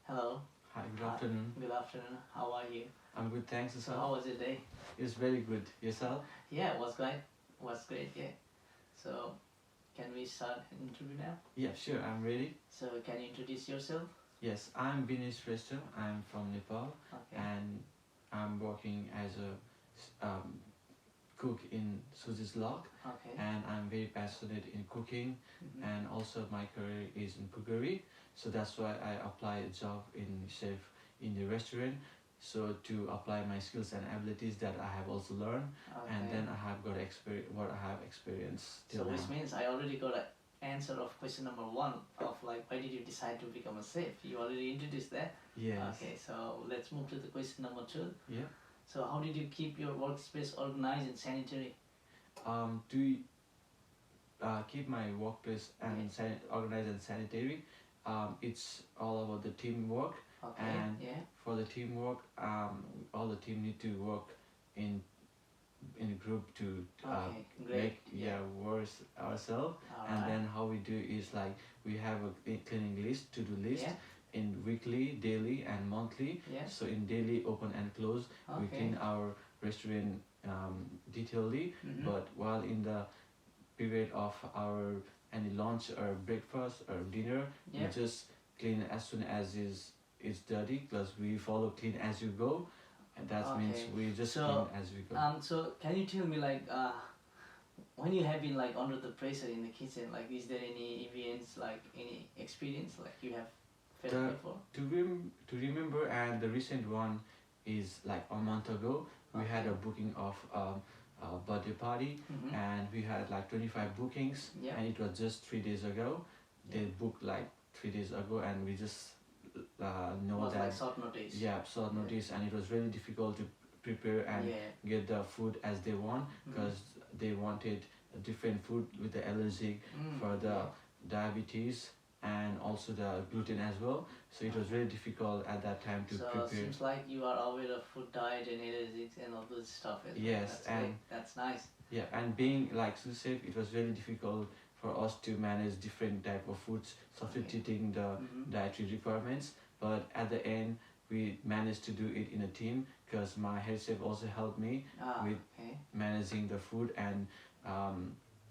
Hello. Hi, good Hi. afternoon. Good afternoon. How are you? I'm good, thanks. So Yourself? how was your day? It's very good. Yourself? Yeah, it was great. Was great. Yeah. So can we start an interview now? Yeah, sure, I'm ready. So can you introduce yourself? Yes, I'm Vinesh Shrestha. I'm from Nepal Okay. and I'm working as a cook in Suzi's Log, Okay. and I'm very passionate in cooking, Mhm. and also my career is in cookery. So that's why I apply a job in chef in the restaurant. So to apply my skills and abilities that I have also learned, and Okay. then I have got experience what I have experienced till So now. which means I already got an answer of question number one of like why did you decide to become a chef? You already introduced that. Yes. Okay. So let's move to the question number two. Yeah. So how did you keep your workspace organized and sanitary? To keep my workplace and organized and sanitary, it's all about the teamwork. Okay. And Yeah. for the teamwork, all the team need to work in in a group to Okay. Great. make work ourselves. And Alright. then how we do is like we have a cleaning list, to do list Yeah. in weekly, daily, and monthly. Yeah. So in daily, open and close, we Okay. clean our restaurant detailedly. Mhm. But while in the period of our any lunch or breakfast or dinner, Yeah. we just clean as soon as is dirty, because we follow clean as you go, and that means Okay. we just So, clean as we go. So can you tell me like when you have been like under the pressure in the kitchen, like is there any events, like any experience like you have felt The, before? to remember, and the recent one is like a month ago. We had Okay. a booking of a birthday party, Mhm. and we had like 25 bookings, Yeah. and it was just 3 days ago. Yeah. They booked like 3 days ago, and we just know Was that like short notice. yeah, short Yeah. notice, and it was really difficult to prepare and Yeah. get the food as they want, Mhm. because they wanted a different food with the allergic for the Yeah. diabetes and also the gluten as well. So it was really difficult at that time to So prepare. seems like you are aware of food diet and allergies and all those stuff as well. Yes, That's and great. That's nice. yeah, and being like Sue said, it was really difficult for us to manage different type of foods, substituting the Mhm. dietary requirements. But at the end, we managed to do it in a team, because my head chef also helped me with Okay. managing the food and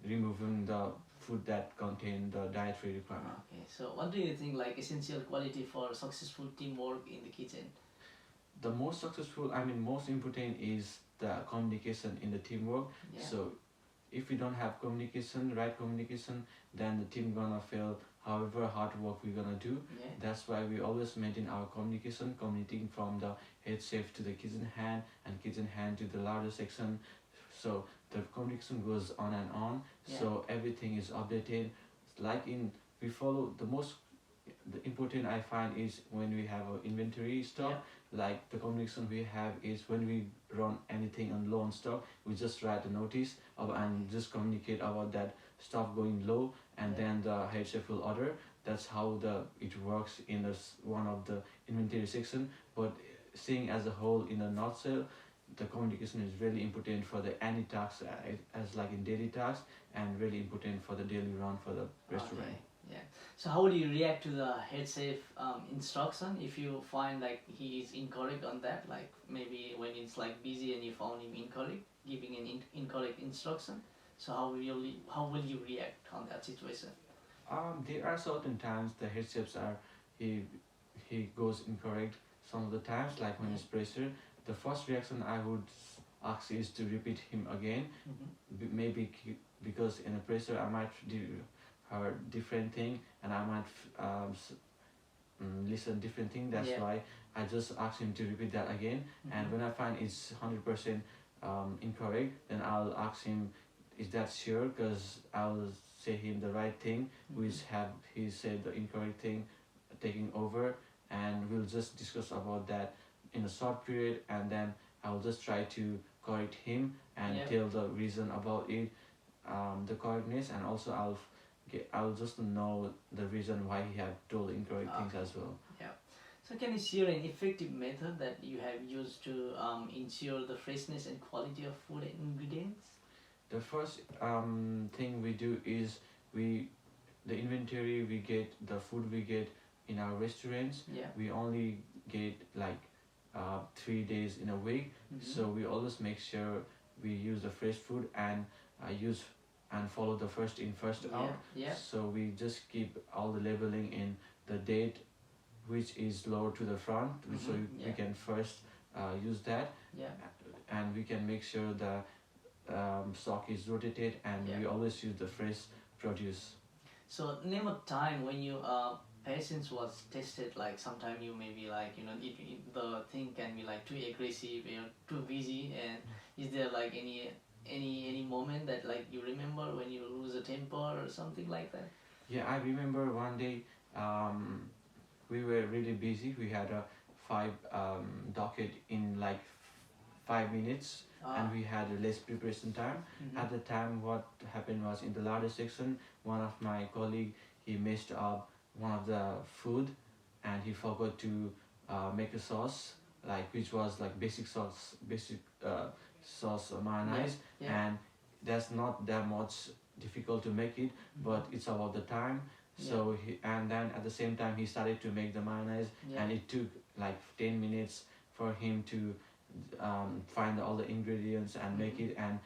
removing the food that contain the dietary requirement. Okay. So what do you think like essential quality for successful teamwork in the kitchen? The most successful, I mean, most important is the communication in the teamwork. Yeah. So if we don't have communication, right communication, then the team gonna fail however hard work we're gonna do. Yeah. That's why we always maintain our communication, communicating from the head chef to the kitchen hand, and kitchen hand to the larger section. So the communication goes on and on. Yeah. So everything is updated. Like in, we follow the most, the important I find is when we have an inventory stock. Yeah. Like the communication we have is when we run anything on low on stock, we just write a notice and just communicate about that stuff going low, and Yeah. then the head chef will order. That's how it works in one of the inventory section. But seeing as a whole in a nutshell, the communication is really important for the any tasks, as like in daily tasks, and really important for the daily run for the restaurant. Okay. Yeah. So how would you react to the head chef instruction if you find like he is incorrect on that? Like maybe when it's like busy and you found him incorrect, giving an incorrect instruction. So how will you react on that situation? There are certain times the head chefs are he he goes incorrect. Some of the times, like when it's pressure, the first reaction I would ask is to repeat him again. Mm-hmm. Maybe because in a pressure I might do her different thing, and I might listen different thing. That's why I just ask him to repeat that again. And when I find it's 100% incorrect, then I'll ask him, is that sure? Because I'll say him the right thing, which have he said the incorrect thing taking over, and we'll just discuss about that in a short period, and then I'll just try to correct him and tell the reason about it, the correctness, and also I'll just know the reason why he have told incorrect things as well. Yeah. So can you share an effective method that you have used to ensure the freshness and quality of food and ingredients? The first thing we do is the inventory we get, the food we get in our restaurants, Yeah. we only get like 3 days in a week. So we always make sure we use the fresh food and use and follow the first in first out. Yeah. So we just keep all the labeling in the date which is lower to the front, so we Yeah. can first use that, Yeah. and we can make sure the stock is rotated, and Yeah. we always use the fresh produce. So name a time when you patience was tested. Like sometime you may be like the thing can be like too aggressive, too busy. And is there like any moment that like you remember when you lose a temper or something like that? Yeah, I remember one day we were really busy. We had a five docket in like 5 minutes, and we had a less preparation time. At the time, what happened was in the larder section, one of my colleague, he messed up one of the food, and he forgot to make a sauce, like which was like basic sauce mayonnaise. And that's not that much difficult to make it, but it's about the time. So and then at the same time he started to make the mayonnaise, and it took like 10 minutes for him to find all the ingredients and make it, and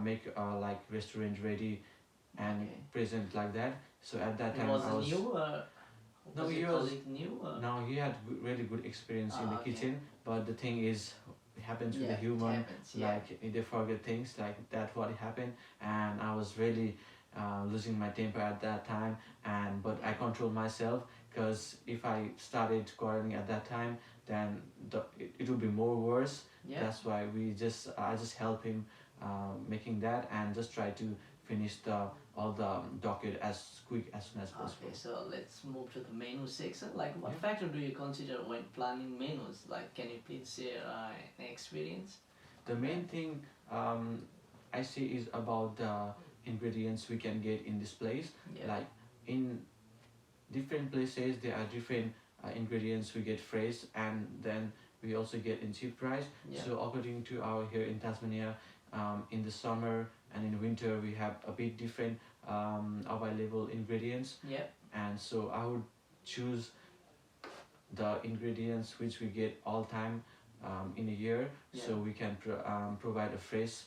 make like restaurant ready and present like that. So at that time Was I it was new or no, was he your was colleague new? Or? no, he had really good experience in the kitchen, but the thing is, it happens with a human. Happens, like they forget things like that. What happened, and I was really losing my temper at that time, and but I controlled myself, because if I started quarreling at that time, then it would be more worse. That's why I just help him making that, and just try to finish all the docket as quick as soon as possible. Okay, so let's move to the menu section. Like, what factor do you consider when planning menus? Like, can you please share an experience? The main thing I see is about the ingredients we can get in this place. Like in different places, there are different ingredients we get fresh, and then we also get in cheap price. So according to our here in Tasmania, in the summer and in winter we have a bit different available ingredients. And so I would choose the ingredients which we get all time in a year, so we can provide a fresh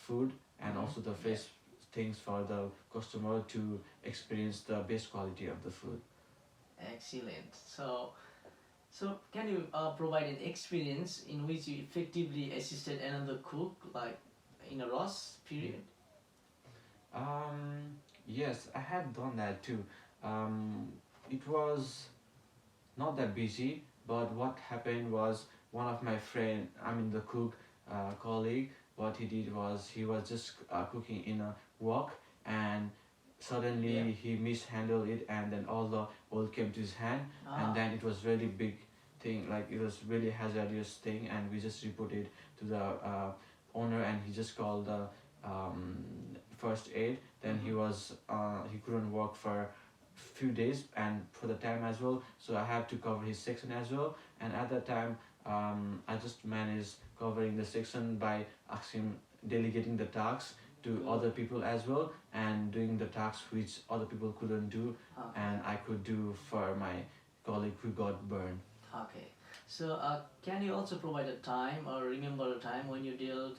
food, and also the fresh things for the customer to experience the best quality of the food. Excellent. So can you provide an experience in which you effectively assisted another cook, like in a rush period? Yes, I had done that too. It was not that busy, but what happened was, one of my friend, I mean the cook colleague, what he did was he was just cooking in a wok, and suddenly he mishandled it, and then all the oil came to his hand, and then it was really big thing, like it was really hazardous thing, and we just reported to the owner, and he just called the first aid. Then he couldn't work for few days and for the time as well, so I have to cover his section as well. And at that time I just managed covering the section by asking, delegating the tasks to other people as well, and doing the tasks which other people couldn't do, and I could do for my colleague who got burned. Okay, so can you also provide a time or remember a time when you dealt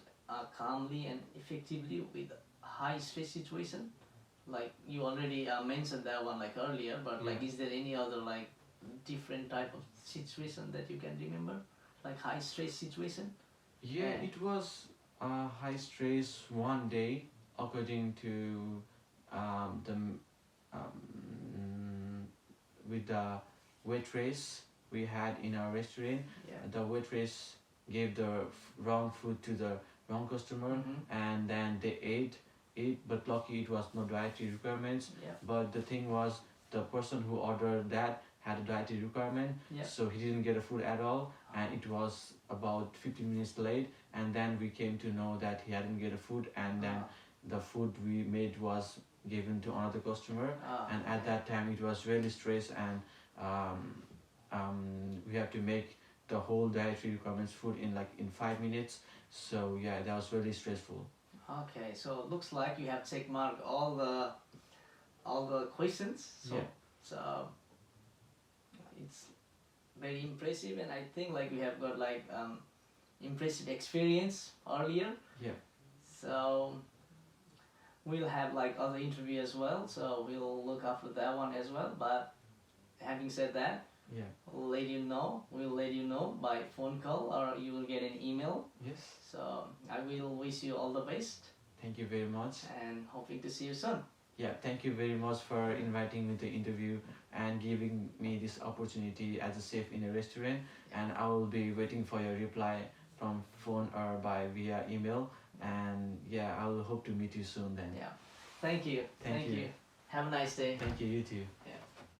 calmly and effectively with high stress situation? Like you already mentioned that one like earlier, but like is there any other like different type of situation that you can remember, like high stress situation? It was high stress one day, according to the with the waitress we had in our restaurant. The waitress gave the wrong food to the wrong customer, and then they ate it, but lucky it was no dietary requirements. But the thing was, the person who ordered that had a dietary requirement, so he didn't get a food at all, and it was about 15 minutes late, and then we came to know that he hadn't get a food, and then the food we made was given to another customer. And at that time it was really stressed, and we have to make the whole dietary requirements food in 5 minutes. So yeah, that was really stressful. Okay, so it looks like you have check marked all the questions. So it's very impressive, and I think like we have got like impressive experience earlier. Yeah. So we'll have like other interview as well, so we'll look after that one as well. But having said that, Yeah. we'll let you know by phone call, or you will get an email. Yes. So I will wish you all the best, Thank you very much. and hoping to see you soon. Yeah, thank you very much for inviting me to interview and giving me this opportunity as a chef in a restaurant. And I will be waiting for your reply from phone or by via email. And yeah, I will hope to meet you soon then. Yeah. Thank you. Thank you. Have a nice day. Thank you, you too. Yeah.